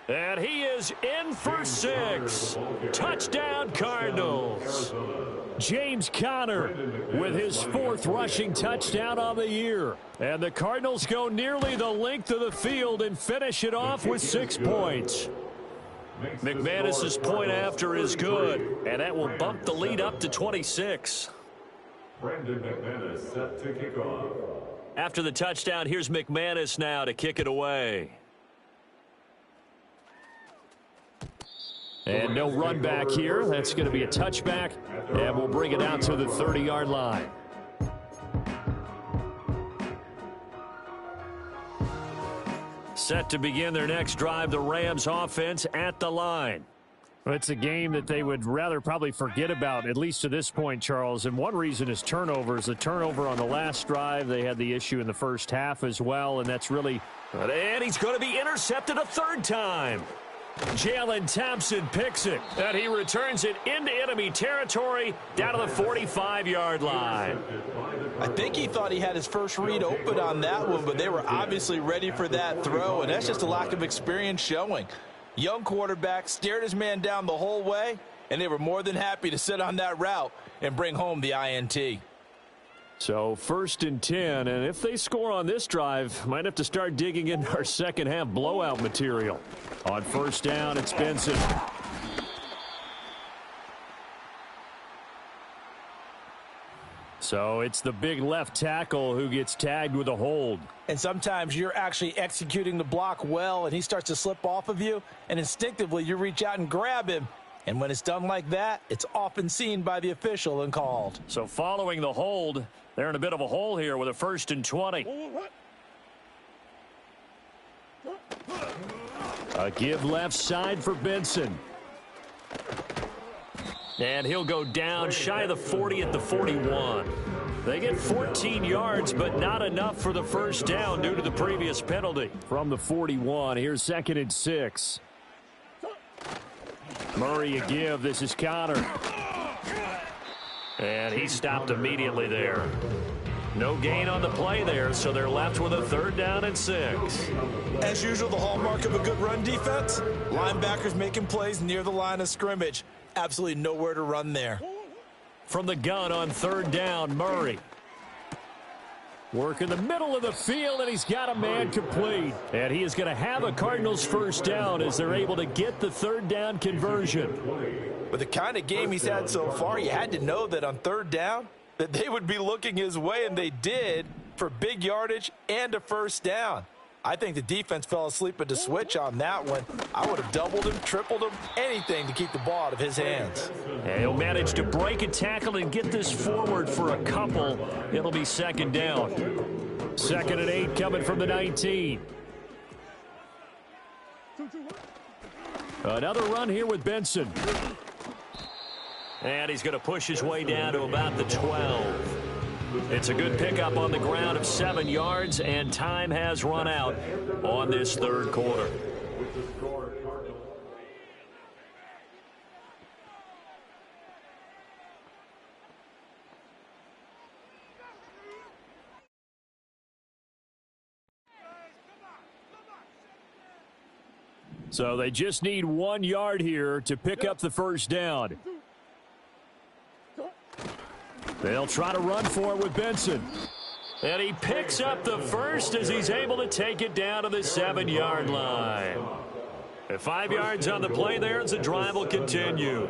And he is in for 6. Touchdown, Cardinals. James Conner with his 4th rushing touchdown on the year. And the Cardinals go nearly the length of the field and finish it off with 6 points. McManus's point after is good, and that will bump the lead up to 26. Brandon McManus set to kick off. After the touchdown, here's McManus now to kick it away. And no run back here. That's going to be a touchback, and we'll bring it out to the 30-yard line. Set to begin their next drive, the Rams offense at the line. Well, it's a game that they would rather probably forget about, at least to this point, Charles. And one reason is turnovers. The turnover on the last drive, they had the issue in the first half as well, and that's really... And he's going to be intercepted a 3rd time. Jalen Thompson picks it, and he returns it into enemy territory down to the 45-yard line. I think he thought he had his first read open on that one, but they were obviously ready for that throw, and that's just a lack of experience showing. Young quarterback stared his man down the whole way, and they were more than happy to sit on that route and bring home the INT. So 1st and 10, and if they score on this drive, might have to start digging into our second half blowout material. On 1st down, it's Benson. So it's the big left tackle who gets tagged with a hold. And sometimes you're actually executing the block well, and he starts to slip off of you, and instinctively you reach out and grab him. And when it's done like that, it's often seen by the official and called. So following the hold, they're in a bit of a hole here with a 1st and 20. A give left side for Benson. And he'll go down shy of the 40 at the 41. They get 14 yards, but not enough for the 1st down due to the previous penalty. From the 41, here's 2nd and 6. Murray a give. This is Connor. And he stopped immediately there. No gain on the play there, so they're left with a 3rd down and 6. As usual, the hallmark of a good run defense, linebackers making plays near the line of scrimmage. Absolutely nowhere to run there. From the gun on 3rd down, Murray. Work in the middle of the field, and he's got a man complete. And he is going to have a Cardinals 1st down as they're able to get the 3rd down conversion. With the kind of game he's had so far, you had to know that on 3rd down, that they would be looking his way, and they did, for big yardage and a 1st down. I think the defense fell asleep at the switch on that one. I would have doubled him, tripled him, anything to keep the ball out of his hands. And he'll manage to break a tackle and get this forward for a couple. It'll be second down. 2nd and 8 coming from the 19. Another run here with Benson. And he's going to push his way down to about the 12. It's a good pickup on the ground of 7 yards, and time has run out on this third quarter. So they just need 1 yard here to pick up the first down. They'll try to run for it with Benson. And he picks up the first as he's able to take it down to the 7-yard line. And 5 yards on the play there as the drive will continue.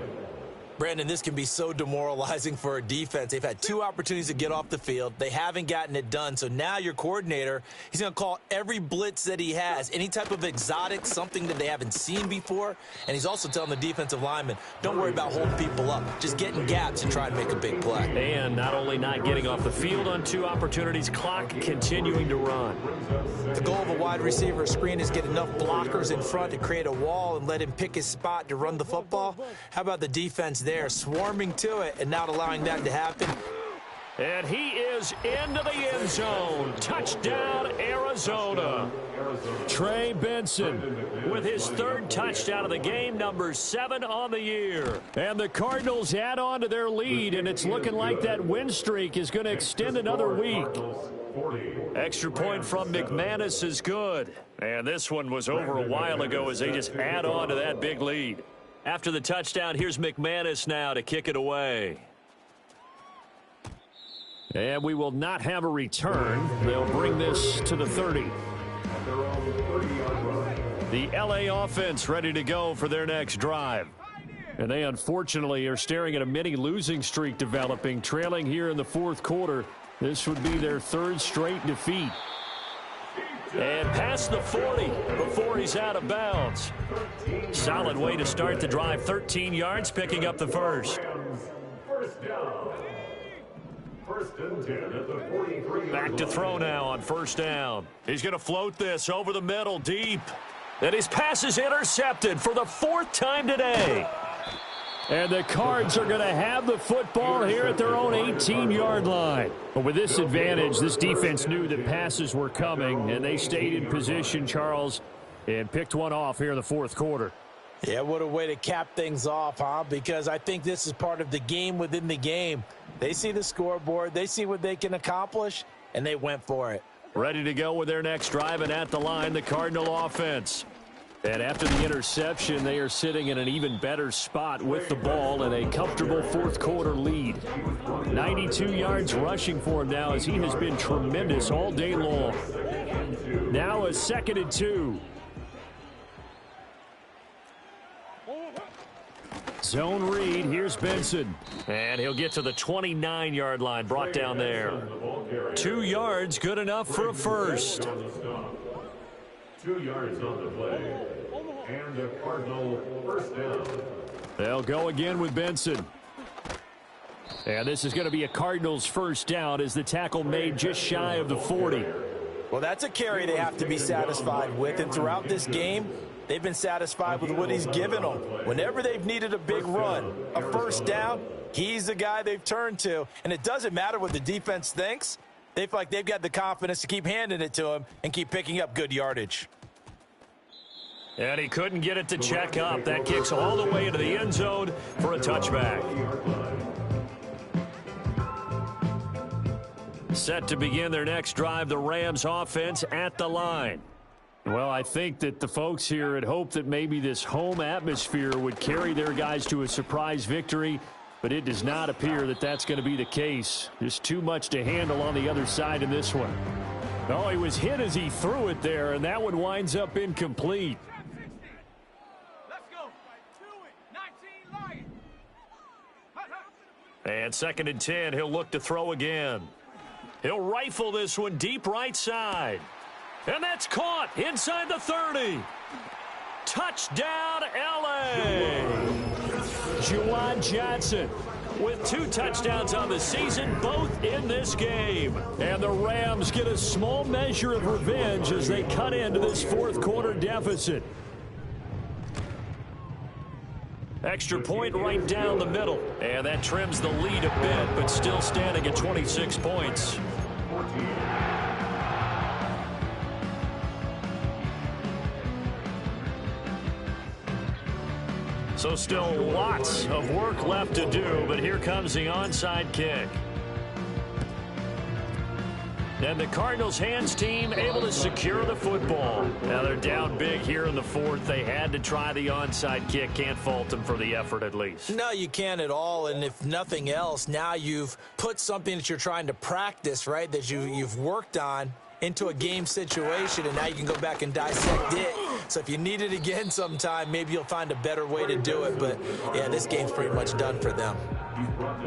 Brandon, this can be so demoralizing for a defense. They've had 2 opportunities to get off the field. They haven't gotten it done. So now your coordinator, he's going to call every blitz that he has, any type of exotic, something that they haven't seen before. And he's also telling the defensive lineman, don't worry about holding people up. Just get in gaps and try to make a big play. And not only not getting off the field on 2 opportunities, clock continuing to run. The goal of a wide receiver screen is get enough blockers in front to create a wall and let him pick his spot to run the football. How about the defense there, swarming to it and not allowing that to happen? And he is into the end zone. Touchdown, Arizona. Trey Benson with his 3rd touchdown of the game, number 7 on the year. And the Cardinals add on to their lead, and it's looking like that win streak is going to extend another week. Extra point from McManus is good. And this one was over a while ago as they just add on to that big lead. After the touchdown, here's McManus now to kick it away. And we will not have a return. They'll bring this to the 30. The LA offense ready to go for their next drive. And they unfortunately are staring at a mini losing streak developing, trailing here in the 4th quarter. This would be their 3rd straight defeat. And past the 40 before he's out of bounds. Solid way to start the drive. 13 yards, picking up the first. Back to throw now on first down. He's going to float this over the middle deep. And his pass is intercepted for the 4th time today. And the Cards are going to have the football here at their own 18-yard line. But with this advantage, this defense knew that passes were coming, and they stayed in position, Charles, and picked one off here in the 4th quarter. Yeah, what a way to cap things off, huh? Because I think this is part of the game within the game. They see the scoreboard, they see what they can accomplish, and they went for it. Ready to go with their next drive, and at the line, the Cardinal offense. And after the interception, they are sitting in an even better spot with the ball and a comfortable 4th quarter lead. 92 yards rushing for him now as he has been tremendous all day long. Now a 2nd and 2. Zone read. Here's Benson. And he'll get to the 29-yard line, brought down there. 2 yards, good enough for a first. 2 yards on the play. And a Cardinal first down. They'll go again with Benson. And this is going to be a Cardinals first down as the tackle made just shy of the 40. Well, that's a carry they have to be satisfied with. And throughout this game, they've been satisfied with what he's given them. Whenever they've needed a big run, a first down, he's the guy they've turned to. And it doesn't matter what the defense thinks. They feel like they've got the confidence to keep handing it to him and keep picking up good yardage. And he couldn't get it to check up. That kicks all the way into the end zone for a touchback. Set to begin their next drive, the Rams offense at the line. Well, I think that the folks here had hoped that maybe this home atmosphere would carry their guys to a surprise victory, but it does not appear that that's going to be the case. There's too much to handle on the other side in this one. Oh, he was hit as he threw it there, and that one winds up incomplete. And 2nd and 10, he'll look to throw again. He'll rifle this one deep right side. And that's caught inside the 30. Touchdown, L.A. Juwan Johnson with 2 touchdowns on the season, both in this game. And the Rams get a small measure of revenge as they cut into this fourth quarter deficit. Extra point right down the middle. And that trims the lead a bit, but still standing at 26 points. So still lots of work left to do, but here comes the onside kick. And the Cardinals hands team able to secure the football. Now they're down big here in the fourth. They had to try the onside kick. Can't fault them for the effort at least. No, you can't at all. And if nothing else, now you've put something that you're trying to practice, right, that you've worked on into a game situation, and now you can go back and dissect it. So if you need it again sometime, maybe you'll find a better way to do it. But, yeah, this game's pretty much done for them.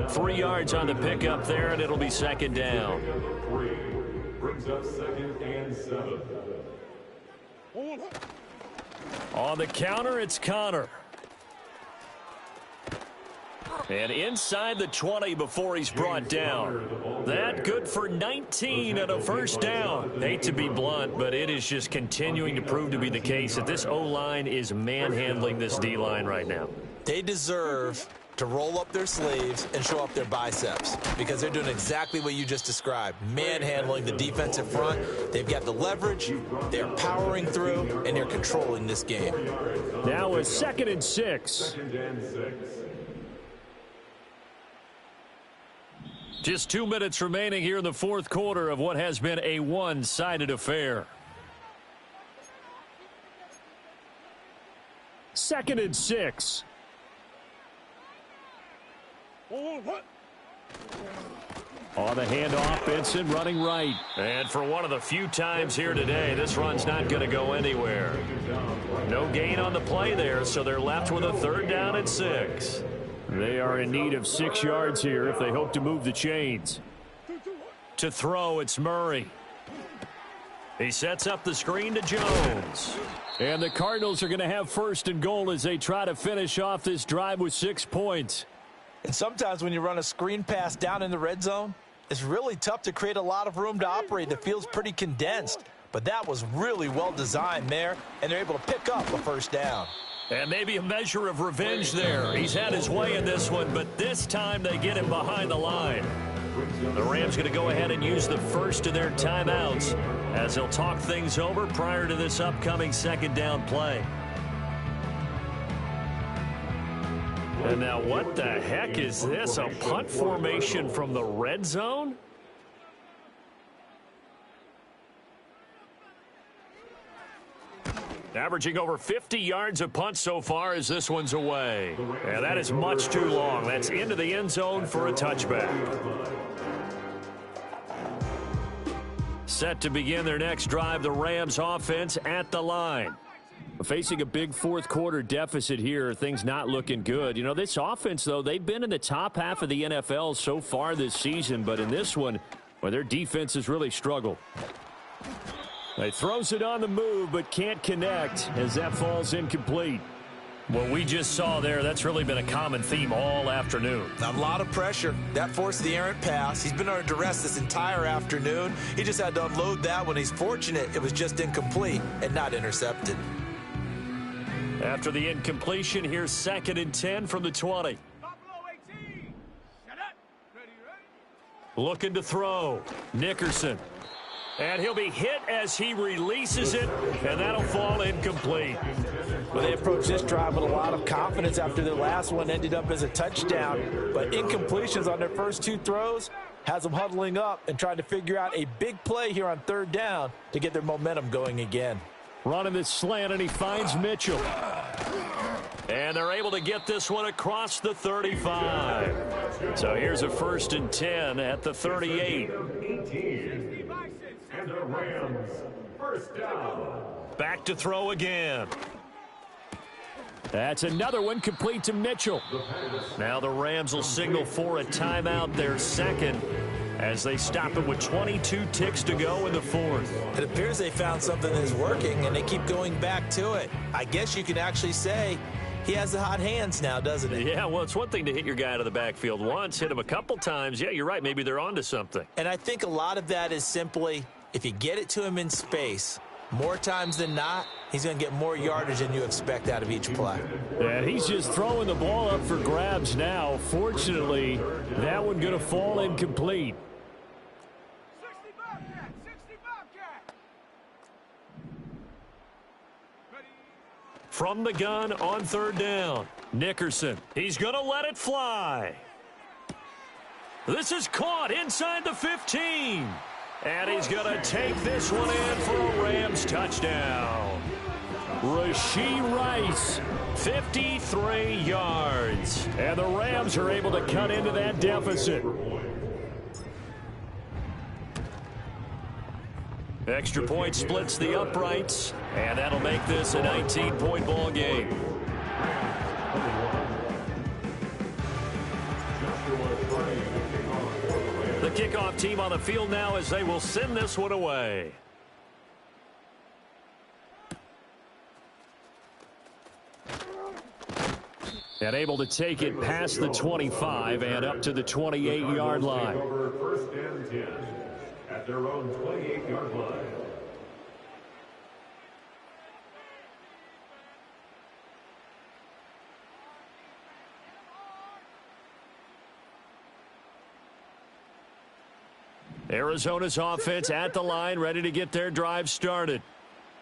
3 yards on the pickup there, and it'll be second down. Brings up 2nd and 7. On the counter, it's Connor. And inside the 20 before he's brought down. That good for 19 and a first down. Hate to be blunt, but it is just continuing to prove to be the case that this O-line is manhandling this D-line right now. They deserve to roll up their sleeves and show up their biceps because they're doing exactly what you just described, manhandling the defensive front. They've got the leverage, they're powering through, and they're controlling this game. Now a 2nd and 6. Just 2 minutes remaining here in the fourth quarter of what has been a one-sided affair. 2nd and 6. On the handoff, Benson running right. And for one of the few times here today, this run's not going to go anywhere. No gain on the play there, so they're left with a 3rd down and 6. They are in need of 6 yards here if they hope to move the chains. To throw, it's Murray. He sets up the screen to Jones. And the Cardinals are going to have 1st and goal as they try to finish off this drive with 6 points. And sometimes when you run a screen pass down in the red zone, it's really tough to create a lot of room to operate. That feels pretty condensed. But that was really well designed there, and they're able to pick up a 1st down. And maybe a measure of revenge there. He's had his way in this one, but this time they get him behind the line. The Rams going to go ahead and use the first of their timeouts as they'll talk things over prior to this upcoming 2nd down play. And now what the heck is this? A punt formation from the red zone? Averaging over 50 yards a punt so far as this one's away. And that is much too long. That's into the end zone for a touchback. Set to begin their next drive, the Rams offense at the line. Facing a big fourth quarter deficit here, things not looking good. You know, this offense, though, they've been in the top half of the NFL so far this season, but in this one, well, their defense has really struggled. He throws it on the move, but can't connect as that falls incomplete. What we just saw there, that's really been a common theme all afternoon. A lot of pressure. That forced the errant pass. He's been under duress this entire afternoon. He just had to unload that one. He's fortunate it was just incomplete and not intercepted. After the incompletion, here's 2nd and 10 from the 20. Looking to throw. Nickerson. And he'll be hit as he releases it, and that'll fall incomplete. Well, they approached this drive with a lot of confidence after their last one ended up as a touchdown. But incompletions on their first 2 throws has them huddling up and trying to figure out a big play here on 3rd down to get their momentum going again. Running this slant, and he finds Mitchell. And they're able to get this one across the 35. So here's a 1st and 10 at the 38. And the Rams, 1st down. Back to throw again. That's another one complete to Mitchell. Now the Rams will signal for a timeout, their 2nd, as they stop it with 22 ticks to go in the fourth. It appears they found something that's working, and they keep going back to it. I guess you can actually say he has the hot hands now, doesn't he? Yeah, well, it's one thing to hit your guy out of the backfield once, hit him a couple times. Yeah, you're right. Maybe they're onto something. And I think a lot of that is simply if you get it to him in space, more times than not, he's going to get more yardage than you expect out of each play. And he's just throwing the ball up for grabs now. Fortunately, that one going to fall incomplete. 60 Bobcat! 60 Bobcat! Ready? From the gun on third down, Nickerson. He's going to let it fly. This is caught inside the 15. And he's going to take this one in for a Rams touchdown. Rashee Rice, 53 yards. And the Rams are able to cut into that deficit. Extra point splits the uprights, and that'll make this a 19-point ball game. The kickoff team on the field now as they will send this one away. And able to take it past the 25 and up to the 28-yard line. First and 10 at their own 28-yard line. Arizona's offense at the line, ready to get their drive started.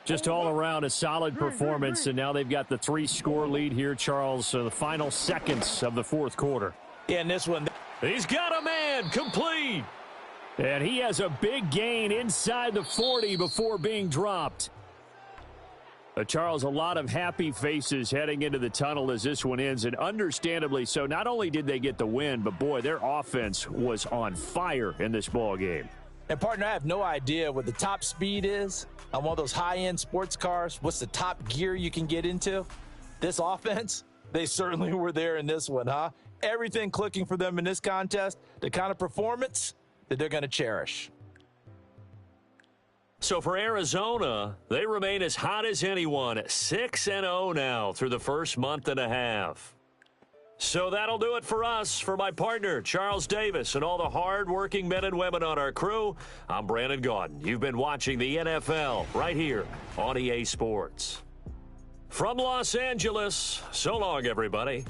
Just all around a solid performance, and now they've got the 3-score lead here, Charles, the final seconds of the fourth quarter. Yeah, and this one, he's got a man, complete. And he has a big gain inside the 40 before being dropped. Charles, a lot of happy faces heading into the tunnel as this one ends, and understandably so. Not only did they get the win, but, boy, their offense was on fire in this ball game. and partner, I have no idea what the top speed is on one of those high-end sports cars. What's the top gear you can get into? This offense, they certainly were there in this one, huh? Everything clicking for them in this contest, the kind of performance that they're going to cherish. So for Arizona, they remain as hot as anyone, 6-0 now through the first month and a half. So that'll do it for us. For my partner, Charles Davis, and all the hard-working men and women on our crew, I'm Brandon Gaudin. You've been watching the NFL right here on EA Sports. From Los Angeles, so long, everybody.